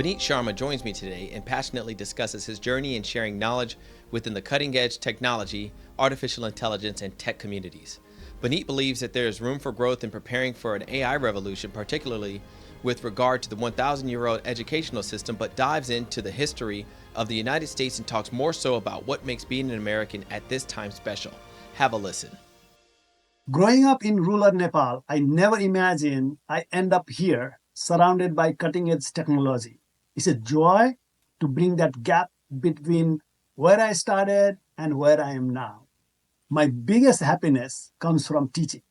Bineet Sharma joins me today and passionately discusses his journey in sharing knowledge within the cutting edge technology, artificial intelligence, and tech communities. Bineet believes that there is room for growth in preparing for an AI revolution, particularly with regard to the 1,000-year-old educational system, but dives into the history of the United States and talks more so about what makes being an American at this time special. Have a listen. Growing up in rural Nepal, I never imagined I end up here surrounded by cutting edge technology. It's a joy to bring that gap between where I started and where I am now. My biggest happiness comes from teaching.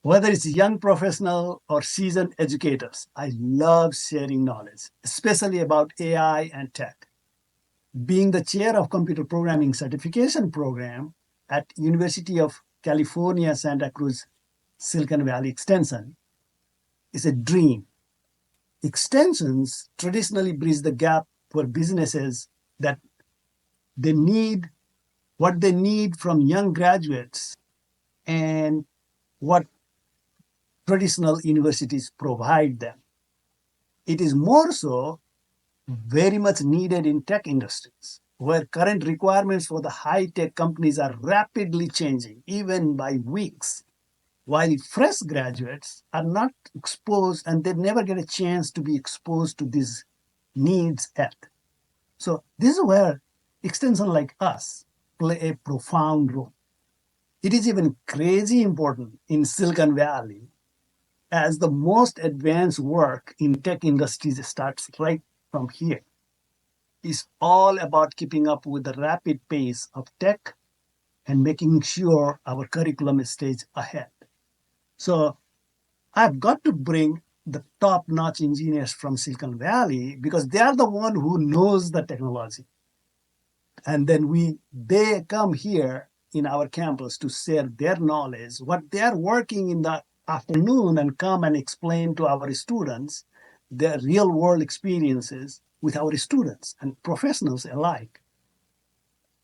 Whether it's young professional or seasoned educators, I love sharing knowledge, especially about AI and tech. Being the chair of computer programming certification program at University of California, Santa Cruz, Silicon Valley Extension is a dream. Extensions traditionally bridge the gap for businesses that they need what they need from young graduates and what traditional universities provide them. It is more so very much needed in tech industries, where current requirements for the high-tech companies are rapidly changing, even by weeks, while fresh graduates are not exposed and they never get a chance to be exposed to these needs yet. So this is where extension like us play a profound role. It is even crazy important in Silicon Valley as the most advanced work in tech industries starts right from here. It's all about keeping up with the rapid pace of tech and making sure our curriculum stays ahead. So I've got to bring the top-notch engineers from Silicon Valley because they are the one who knows the technology. And then they come here in our campus to share their knowledge, what they are working in the afternoon, and come and explain to our students their real world experiences with our students and professionals alike.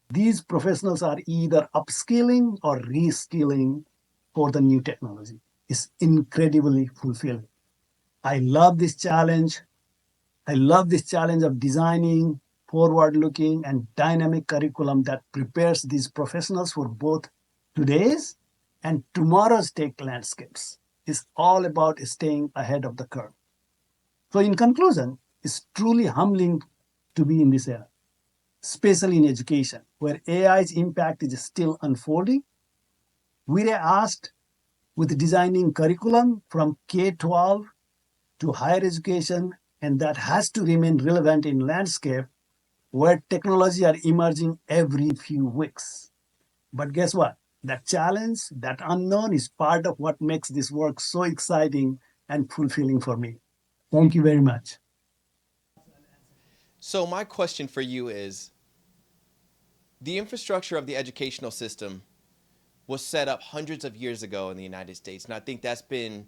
These professionals are either upskilling or reskilling for the new technology. It's incredibly fulfilling. I love this challenge. I love this challenge of designing forward looking and dynamic curriculum that prepares these professionals for both today's and tomorrow's tech landscapes. It's all about staying ahead of the curve. So, in conclusion, it's truly humbling to be in this era, especially in education, where AI's impact is still unfolding. We are asked with designing curriculum from K 12 to higher education, and that has to remain relevant in landscape where technology are emerging every few weeks. But guess what? That challenge, that unknown is part of what makes this work so exciting and fulfilling for me. Thank you very much. So, my question for you is the infrastructure of the educational system was set up hundreds of years ago in the United States, and I think that's been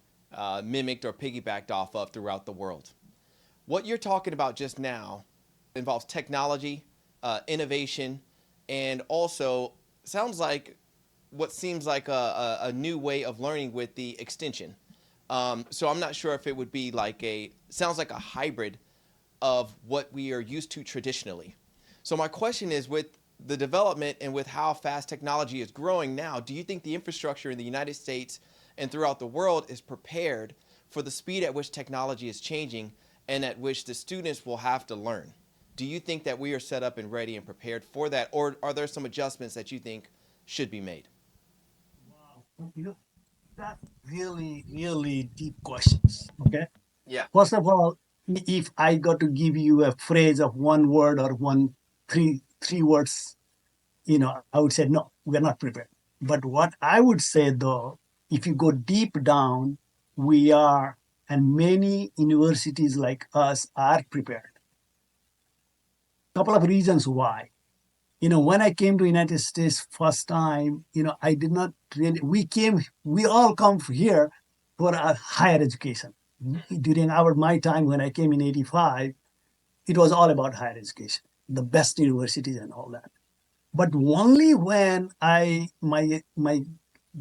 mimicked or piggybacked off of throughout the world. What you're talking about just now involves technology, innovation, and also sounds like what seems like a new way of learning with the extension. So I'm not sure if it would be like sounds like a hybrid of what we are used to traditionally. So my question is, with the development and with how fast technology is growing now, do you think the infrastructure in the United States and throughout the world is prepared for the speed at which technology is changing and at which the students will have to learn? Do you think that we are set up and ready and prepared for that, or are there some adjustments that you think should be made? Wow. That's really, really deep questions. Okay. Yeah. First of all, if I got to give you a phrase of one word or three words, I would say no, we're not prepared. But what I would say though, if you go deep down, we are, and many universities like us are prepared. Couple of reasons why. When I came to United States first time, I did not really, we all come here for a higher education. During my time when I came in 85, it was all about higher education, the best universities and all that. But only when my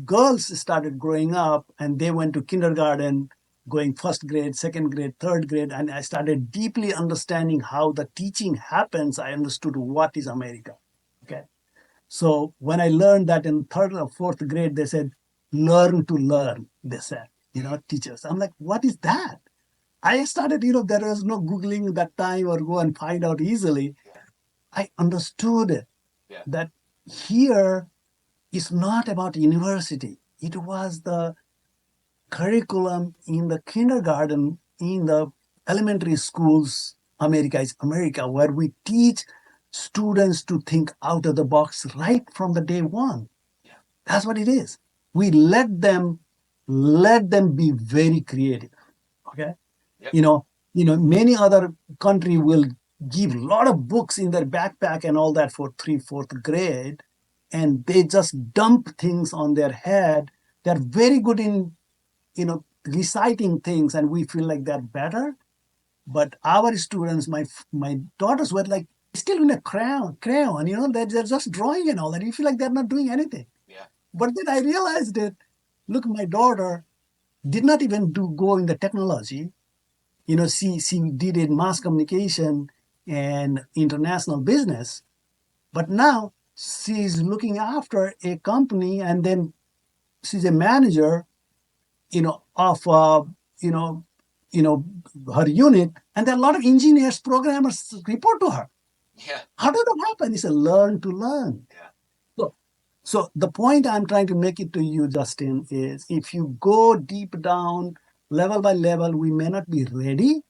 girls started growing up and they went to kindergarten, going first grade, second grade, third grade, and I started deeply understanding how the teaching happens. I understood what is America. Okay. So when I learned that in third or fourth grade, they said, learn to learn, they said, teachers. I'm like, what is that? I started, there was no Googling that time or go and find out easily. I understood it, that here is not about university. It was the curriculum in the kindergarten, in the elementary schools. America is America, where we teach students to think out of the box right from the day one. That's what it is. We let them be very creative. Okay. you know Many other country will give a lot of books in their backpack and all that for 3 4th grade, and they just dump things on their head. They're very good in reciting things, and we feel like they're better. But our students, my daughters, were like still in a crayon, they're just drawing and all that. You feel like they're not doing anything. But then I realized that, look, my daughter did not even go in the technology. She did in mass communication and international business, but now she's looking after a company, and then she's a manager, of you know, you know, her unit, and there are a lot of engineers, programmers report to her. How did that happen? It's a learn to learn. So, so the point I'm trying to make it to you, Justin, is if you go deep down, level by level, we may not be ready.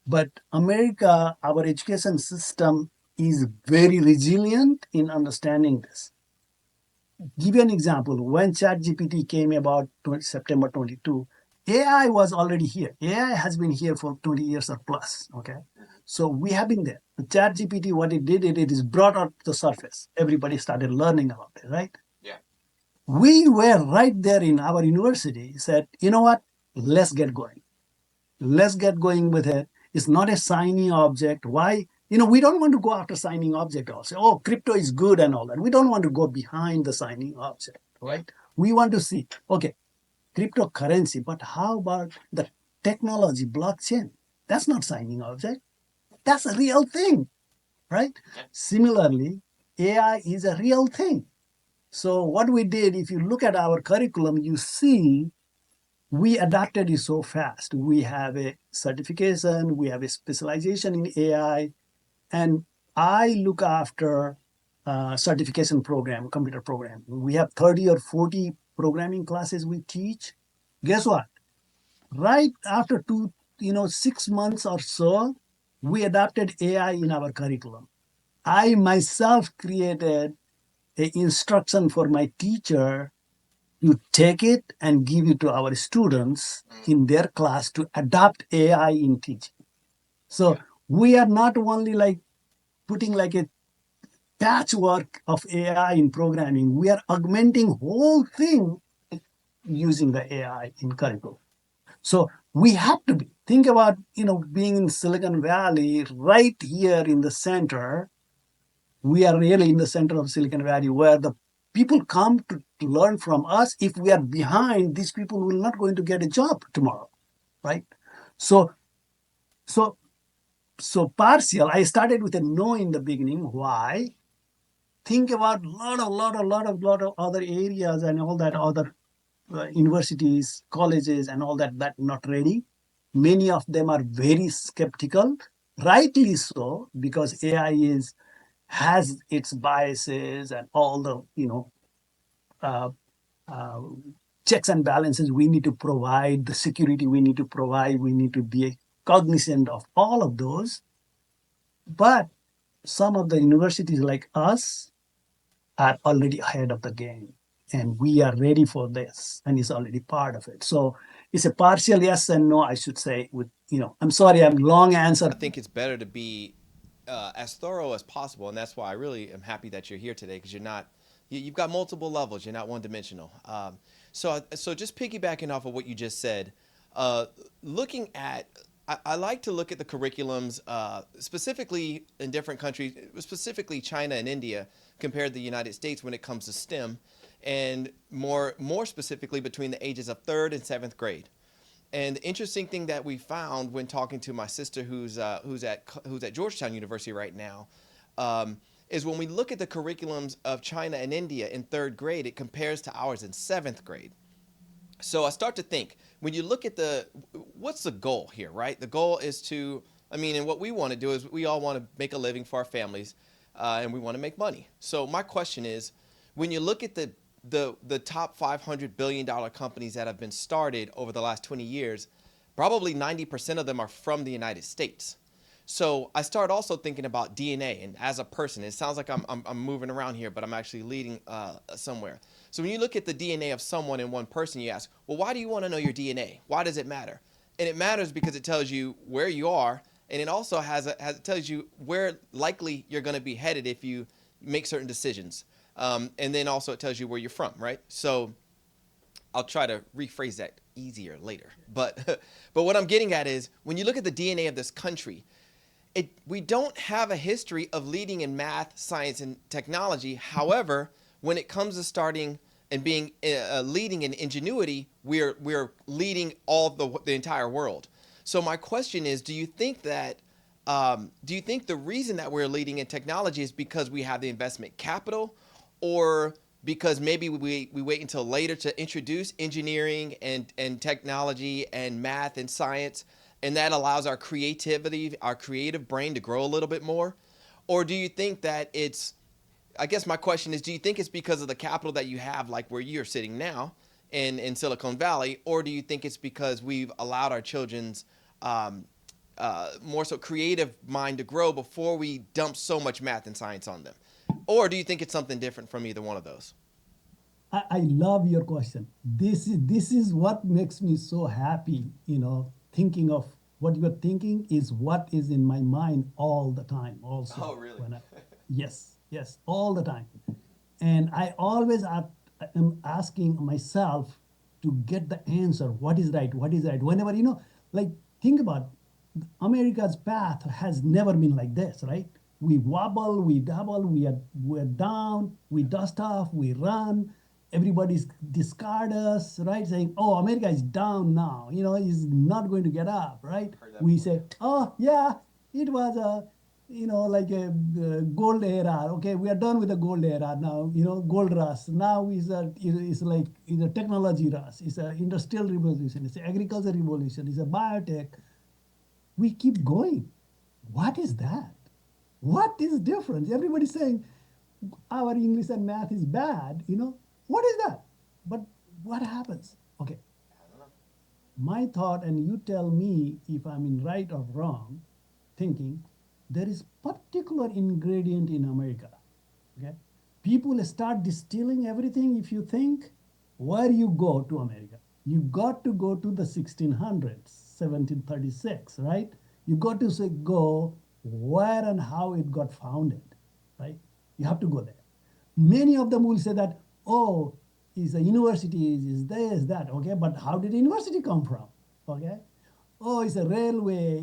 But America, our education system is very resilient in understanding this. Give you an example. When ChatGPT came about September 22, AI was already here. AI has been here for 20 years or plus. Okay. So we have been there. The ChatGPT, what it did, it is brought out the surface. Everybody started learning about it, right? We were right there in our university, said, you know what? Let's get going. Let's get going with it. It's not a signing object. Why? We don't want to go after signing object also. Oh, crypto is good and all that. We don't want to go behind the signing object, right? We want to see, okay, cryptocurrency, but how about the technology, blockchain? That's not signing object. That's a real thing, right? Similarly, AI is a real thing. So what we did, if you look at our curriculum, you see we adapted it so fast. We have a certification, we have a specialization in AI, and I look after certification program, computer program. We have 30 or 40 programming classes we teach. Guess what? Right after 6 months or so, we adapted AI in our curriculum. I myself created an instruction for my teacher to take it and give it to our students in their class to adopt AI in teaching. So we are not only like putting like a patchwork of AI in programming, we are augmenting whole thing using the AI in curriculum. So we have to think about, being in Silicon Valley, right here in the center. We are really in the center of Silicon Valley, where the people come to learn from us. If we are behind, these people will not going to get a job tomorrow, right? So, so, so partial. I started with a no in the beginning. Why? Think about lot of other areas and all that other universities, colleges, and all that not ready. Many of them are very skeptical, rightly so, because AI has its biases and all the uh, uh, checks and balances we need to provide, the security we need to provide. We need to be cognizant of all of those. But some of the universities like us are already ahead of the game, and we are ready for this, and it's already part of it. So it's a partial yes and no, I should say. I'm sorry, I'm long answer. I think it's better to be as thorough as possible, and that's why I really am happy that you're here today because you've got multiple levels. You're not one dimensional. So just piggybacking off of what you just said, uh, looking at I like to look at the curriculums specifically in different countries, specifically China and India, compared to the United States when it comes to STEM, and more specifically between the ages of third and seventh grade. And the interesting thing that we found when talking to my sister, who's at Georgetown University right now, is when we look at the curriculums of China and India in third grade, it compares to ours in seventh grade. So I start to think, when you look at what's the goal here, right? The goal is to, I mean, and what we want to do is we all want to make a living for our families, and we want to make money. So my question is, when you look at the top $500 billion companies that have been started over the last 20 years, probably 90% of them are from the United States. So I start also thinking about DNA, and as a person, it sounds like I'm moving around here, but I'm actually leading somewhere. So when you look at the DNA of someone in one person, you ask, well, why do you want to know your DNA? Why does it matter? And it matters because it tells you where you are, and it also it tells you where likely you're going to be headed if you make certain decisions. And then also it tells you where you're from, right? So I'll try to rephrase that easier later. But but what I'm getting at is when you look at the DNA of this country, we don't have a history of leading in math, science, and technology. However, when it comes to starting and being leading in ingenuity, we're leading all the entire world. So my question is, do you think the reason that we're leading in technology is because we have the investment capital, or because maybe we wait until later to introduce engineering and technology and math and science, and that allows our creativity, our creative brain to grow a little bit more? Or do you think that I guess my question is, do you think it's because of the capital that you have, like where you're sitting now in Silicon Valley, or do you think it's because we've allowed our children's more so creative mind to grow before we dump so much math and science on them? Or do you think it's something different from either one of those? I love your question. This is what makes me so happy, thinking of what you're thinking is what is in my mind all the time Oh, also. really? Yes, yes, all the time. And I always am asking myself to get the answer. What is right? What is right? Whenever, like, think about America's path has never been like this, right? We wobble, we double, we're down, we dust off, we run. Everybody's discard us, right? Saying, "Oh, America is down now. Is not going to get up," right? Heard that We before. say, "Oh, yeah, it was like a gold era. Okay, we are done with the gold era now. Gold rush. Now is like is a technology rush. It's an industrial revolution. It's an agriculture revolution. It's a biotech. We keep going. What is that? What is different? Everybody's saying our English and math is bad. What is that? But what happens? Okay, I don't know. my thought, and you tell me if I'm in right or wrong, thinking there is particular ingredient in America. Okay, people start distilling everything. If you think where you go to America, you got to go to the 1600s, 1736, right? You got to say go where and how it got founded, right? You have to go there. Many of them will say that, oh, is a university, is this, that, okay, but how did the university come from? Okay. Oh, it's a railway,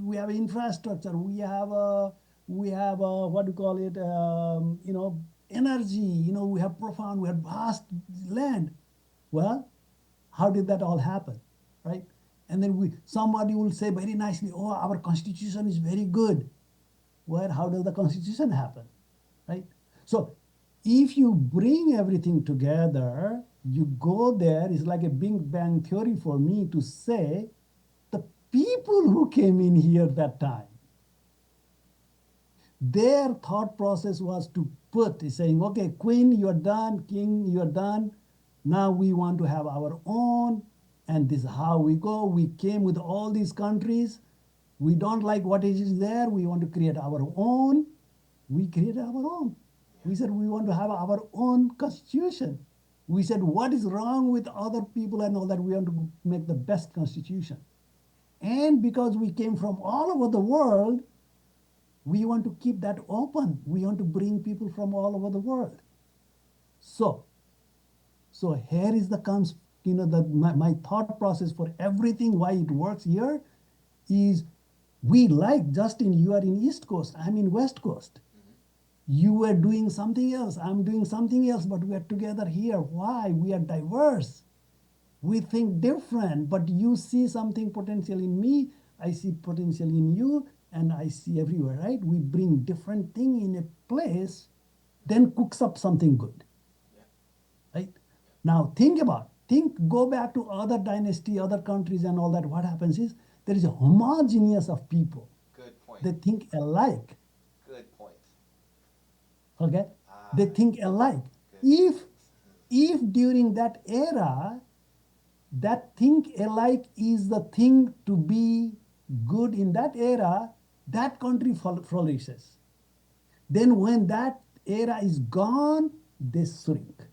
we have infrastructure, we have what do you call it, energy, we have vast land. Well, how did that all happen, right? And then somebody will say very nicely, oh, our constitution is very good. Well, how does the constitution happen, right? So if you bring everything together, you go there, it's like a big bang theory for me to say the people who came in here that time, their thought process was to put, saying, okay, queen, you're done, king, you're done. Now we want to have our own, and this is how we go. We came with all these countries. We don't like what is there. We want to create our own. We created our own. We said we want to have our own constitution. We said what is wrong with other people and all that. We want to make the best constitution. And because we came from all over the world, we want to keep that open. We want to bring people from all over the world. So, so here is the comes, my thought process for everything, why it works here is we like, Justin, you are in East Coast, I'm in West Coast. You were doing something else, I'm doing something else, but we are together here. Why? We are diverse. We think different, but you see something potential in me, I see potential in you, and I see everywhere, right? We bring different thing in a place, then cooks up something good, Yeah. right? Now think, go back to other dynasty, other countries and all that. What happens is there is a homogeneous of people. Good point. They think alike, Good point. okay? They Ah, think alike. good If points. if during that era that think alike is the thing to be good in that era, that country flourishes. Then when that era is gone, they shrink,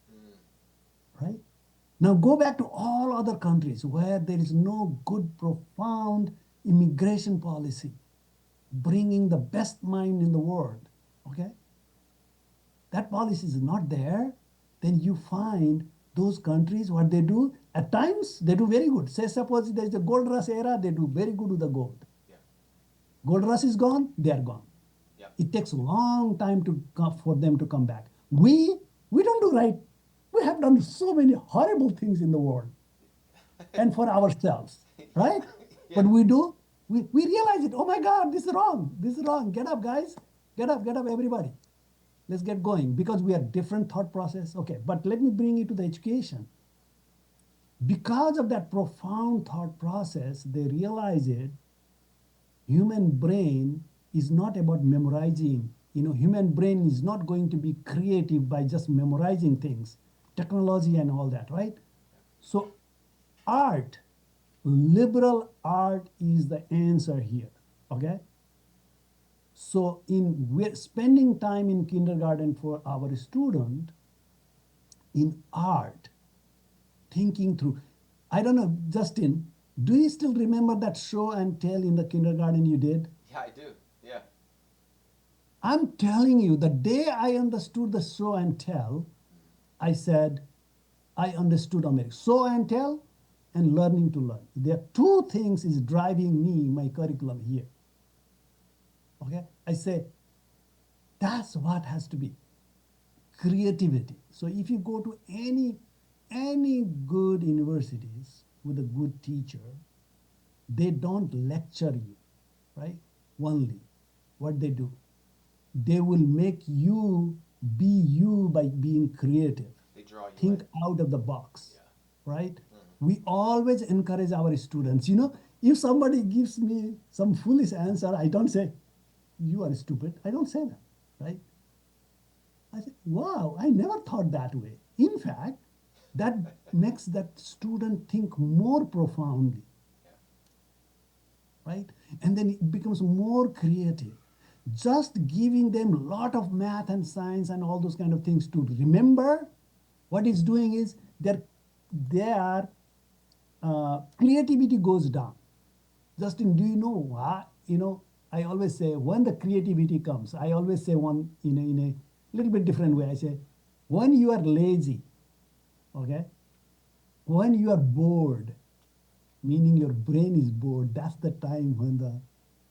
Mm, right? Now go back to all other countries where there is no good, profound immigration policy, bringing the best mind in the world, okay? That policy is not there, then you find those countries, what they do, at times they do very good. Say, suppose there's the gold rush era, they do very good with the gold. yeah. Gold rush is gone, they are gone. Yeah. It takes a long time to come, for them to come back. We don't do right. We have done so many horrible things in the world and for ourselves, Yeah. right? Yeah. But we do, we realize it. Oh my God, this is wrong. This is wrong. Get up, guys. Get up, everybody. Let's get going because we are different thought process. Okay, but let me bring you to the education. Because of that profound thought process, they realize it. Human brain is not about memorizing. Human brain is not going to be creative by just memorizing things, technology and all that, right? So art, liberal art is the answer here. Okay. So in we're spending time in kindergarten for our student in art, thinking through. I don't know, Justin, do you still remember that show and tell in the kindergarten you did? Yeah, I do. Yeah. I'm telling you, the day I understood the show and tell, I said, I understood America. Show and tell and learning to learn. There are two things is driving me, my curriculum here. Okay? I say, that's what has to be. Creativity. So if you go to any good universities with a good teacher, they don't lecture you, right? Only what they will make you be you by being creative. They draw you in. Think out of the box, Yeah. right? Hmm. We always encourage our students. If somebody gives me some foolish answer, I don't say, you are stupid. I don't say that, right? I said, wow, I never thought that way. In fact, that makes that student think more profoundly, Yeah. right? And then it becomes more creative. Just giving them a lot of math and science and all those kind of things to remember, what it's doing is their creativity goes down. Justin, do you know what? I always say when the creativity comes, I always say one in a little bit different way. I say, when you are lazy, okay, when you are bored, meaning your brain is bored, that's the time when the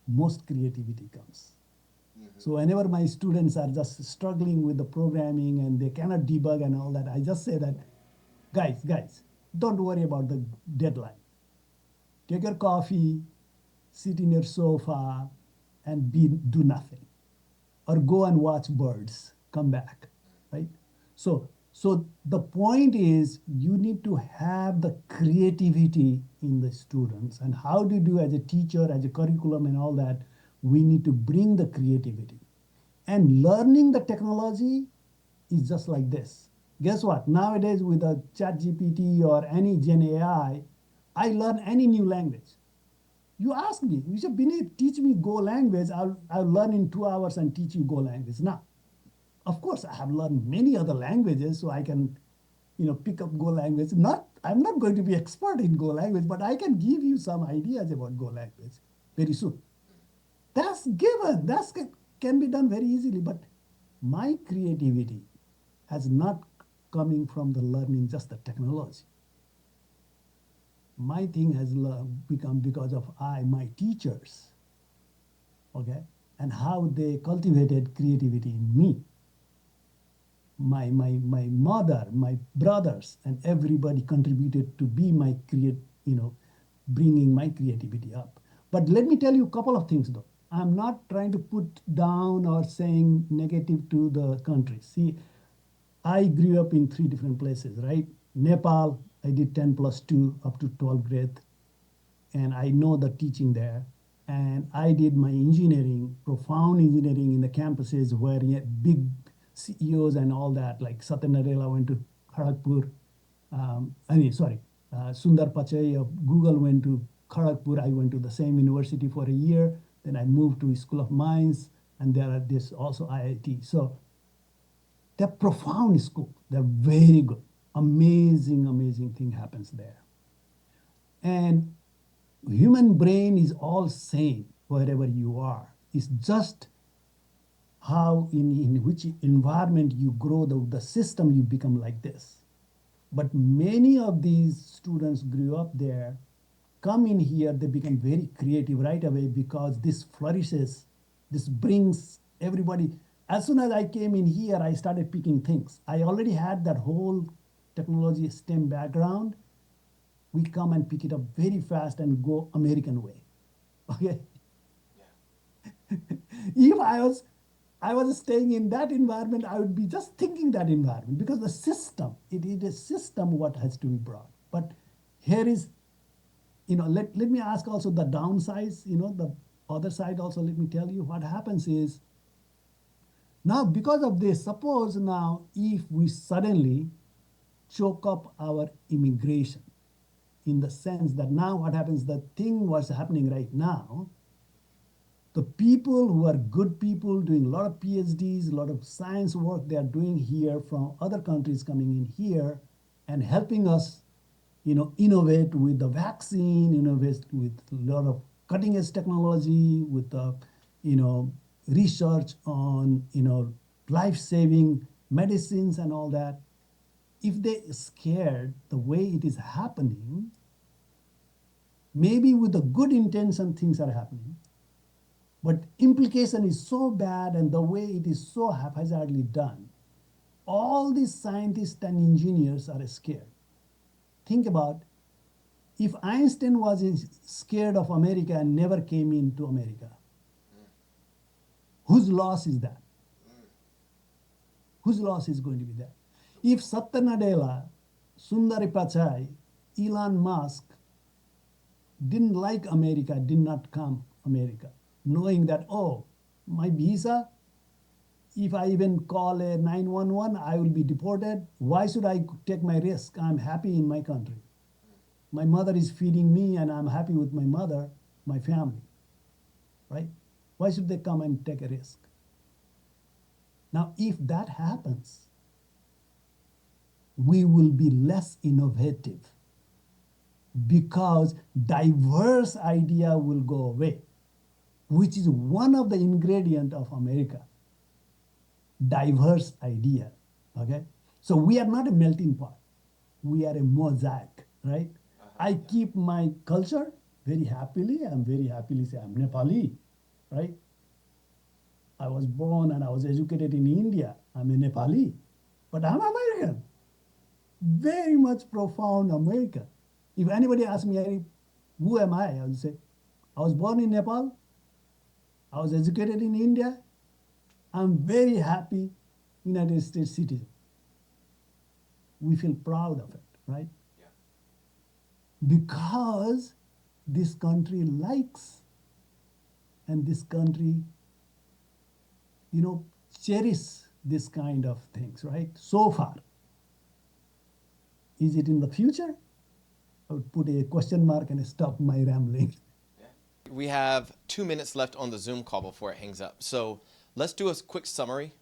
most creativity comes. Hmm. So whenever my students are just struggling with the programming and they cannot debug and all that, I just say that, guys, don't worry about the deadline. Take your coffee, sit in your sofa, and do nothing, or go and watch birds come back, right? So the point is you need to have the creativity in the students. And how do you do as a teacher, as a curriculum and all that? We need to bring the creativity. And learning the technology is just like this. Guess what? Nowadays with a chat GPT or any Gen I learn any new language. You ask me, you say, Bineet, teach me Go language. I'll learn in 2 hours and teach you Go language. Now, of course, I have learned many other languages, so I can, pick up Go language. I'm not going to be expert in Go language, but I can give you some ideas about Go language very soon. That's given. Can be done very easily. But my creativity has not coming from the learning just the technology. My thing has become because of my teachers, okay, and how they cultivated creativity in me. my mother, my brothers, and everybody contributed to be my bringing my creativity up. But let me tell you a couple of things though. I'm not trying to put down or saying negative to the country. See, I grew up in three different places, right? Nepal, I did 10 plus 2 up to 12th grade, and I know the teaching there. And I did my engineering, profound engineering in the campuses where you had big CEOs and all that, like Satya Nadella went to Kharagpur. Sorry, Sundar Pichai of Google went to Kharagpur. I went to the same university for a year. Then I moved to School of Mines, and there are this also IIT. So they're profound school. They're very good. Amazing, amazing thing happens there. And human brain is all same wherever you are. It's just how in which environment you grow the system you become like this. But many of these students grew up there, come in here, they become very creative right away because this flourishes, this brings everybody. As soon as I came in here, I started picking things. I already had that whole technology STEM background. We come and pick it up very fast and go American way. Okay. If I was staying in that environment, I would be just thinking that environment because the system, it is a system what has to be brought. But here is, let me ask also the downsides, the other side also, let me tell you what happens is now because of this, suppose now if we suddenly choke up our immigration in the sense that now what happens, the thing what's happening right now, the people who are good people doing a lot of PhDs, a lot of science work they are doing here from other countries coming in here and helping us, innovate with the vaccine, innovate with a lot of cutting edge technology, with the, research on, life saving medicines and all that. If they scared the way it is happening, maybe with the good intention things are happening, but implication is so bad and the way it is so haphazardly done, all these scientists and engineers are scared. Think about if Einstein was scared of America and never came into America, whose loss is that? Whose loss is going to be that? If Satya Nadella, Sundar Pichai, Elon Musk didn't like America, did not come America, knowing that, oh, my visa, if I even call a 911, I will be deported. Why should I take my risk? I'm happy in my country. My mother is feeding me and I'm happy with my mother, my family, right? Why should they come and take a risk? Now, if that happens, we will be less innovative because diverse idea will go away, which is one of the ingredient of America. Diverse idea. Okay, so we are not a melting pot, we are a mosaic, right? I keep my culture very happily. I'm very happily say I'm Nepali, right? I was born and I was educated in India. I'm a Nepali, but I'm American, very much profound American. If anybody asks me, who am I will say, I was born in Nepal, I was educated in India, I'm very happy United States citizen. We feel proud of it, right? Yeah. Because this country likes and this country, cherish this kind of things, right? So far. Is it in the future? I would put a question mark and stop my rambling. We have 2 minutes left on the Zoom call before it hangs up. So let's do a quick summary.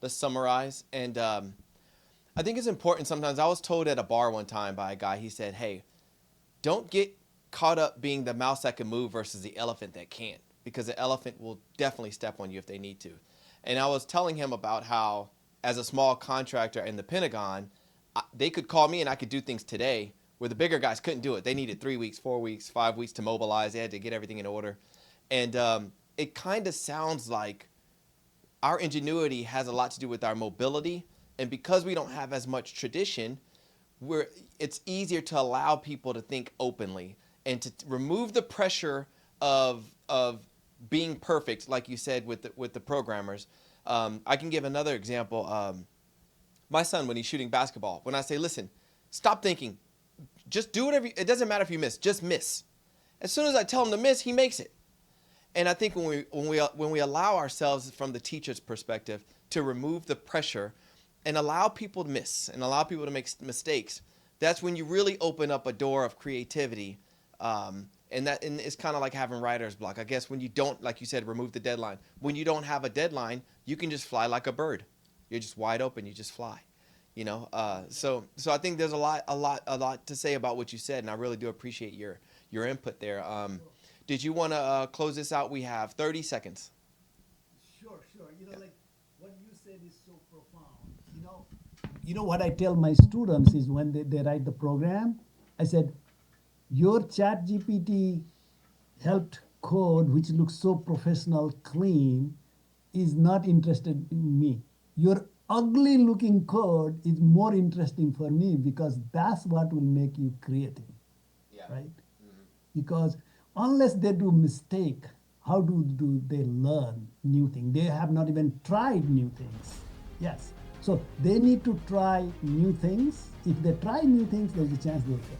Let's summarize. And I think it's important sometimes. I was told at a bar one time by a guy, he said, hey, don't get caught up being the mouse that can move versus the elephant that can't, because the elephant will definitely step on you if they need to. And I was telling him about how, as a small contractor in the Pentagon, they could call me and I could do things today where the bigger guys couldn't do it. They needed 3 weeks, 4 weeks, 5 weeks to mobilize. They had to get everything in order. And it kind of sounds like our ingenuity has a lot to do with our mobility And because we don't have as much tradition, it's easier to allow people to think openly and to remove the pressure of being perfect, like you said with the programmers. I can give another example. My son, when he's shooting basketball, when I say, listen, stop thinking, just do whatever. It doesn't matter if you miss, just miss. As soon as I tell him to miss, he makes it. And I think when we allow ourselves from the teacher's perspective to remove the pressure and allow people to miss and allow people to make mistakes, that's when you really open up a door of creativity. And it's kind of like having writer's block. I guess when you don't, like you said, remove the deadline. When you don't have a deadline, you can just fly like a bird. You're just wide open. You just fly. So I think there's a lot to say about what you said, and I really do appreciate your input there. Did you want to close this out? We have 30 seconds. Sure, sure. Like what you said is so profound. What I tell my students is when they write the program, I said, your chat GPT helped code, which looks so professional, clean, is not interested in me. Your ugly looking code is more interesting for me because that's what will make you creative, Yeah. right? Because unless they do mistake, how do they learn new things? They have not even tried new things. Yes. So they need to try new things. If they try new things, there's a chance they'll fail.